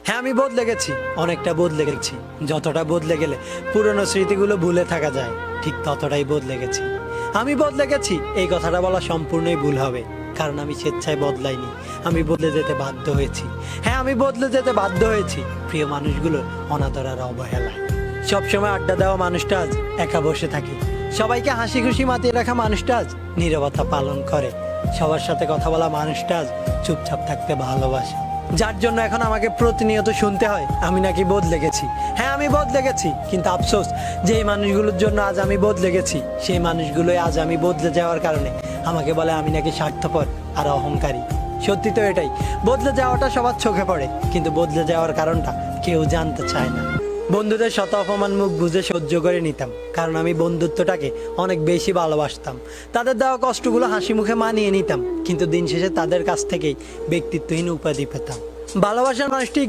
হ্যাঁ, আমি বদলে গেছি, অনেকটা বদলে গেছি। যতটা বদলে গেলে পুরনো স্মৃতিগুলো ভুলে থাকা যায়, ঠিক ততটাই বদলে গেছি। আমি বদলে গেছি এই কথাটা বলা সম্পূর্ণই ভুল হবে, কারণ আমি স্বেচ্ছায় বদলাইনি, আমি বদলে যেতে বাধ্য হয়েছি। হ্যাঁ, আমি বদলে যেতে বাধ্য হয়েছি প্রিয় মানুষগুলোর অনাদর আর অবহেলায়। সবসময় আড্ডা দেওয়া মানুষটা আজ একা বসে থাকে, সবাইকে হাসি খুশি মাতিয়ে রাখা মানুষটা আজ নীরবতা পালন করে, সবার সাথে কথা বলা মানুষটা আজ চুপচাপ থাকতে ভালোবাসে। যার জন্য এখন আমাকে প্রতিনিয়ত শুনতে হয় আমি নাকি বদলে গেছি। হ্যাঁ, আমি বদলে গেছি, কিন্তু আফসোস যে এই মানুষগুলোর জন্য আজ আমি বদলে গেছি, সেই মানুষগুলোই আজ আমি বদলে যাওয়ার কারণে আমাকে বলে আমি নাকি স্বার্থপর আর অহংকারী। সত্যি তো এটাই, বদলে যাওয়াটা সবার চোখে পড়ে, কিন্তু বদলে যাওয়ার কারণটা কেউ জানতে চায় না। বন্ধুদের শত অপমান মুখ বুঝে সহ্য করে নিতাম, কারণ আমি বন্ধুত্বটাকে অনেক বেশি ভালোবাসতাম। তাদের দেওয়া কষ্টগুলো হাসি মুখে মানিয়ে নিতাম, কিন্তু দিন শেষে তাদের কাছ থেকেই ব্যক্তিত্বহীন উপাধি পেতাম। ভালোবাসার মানুষটি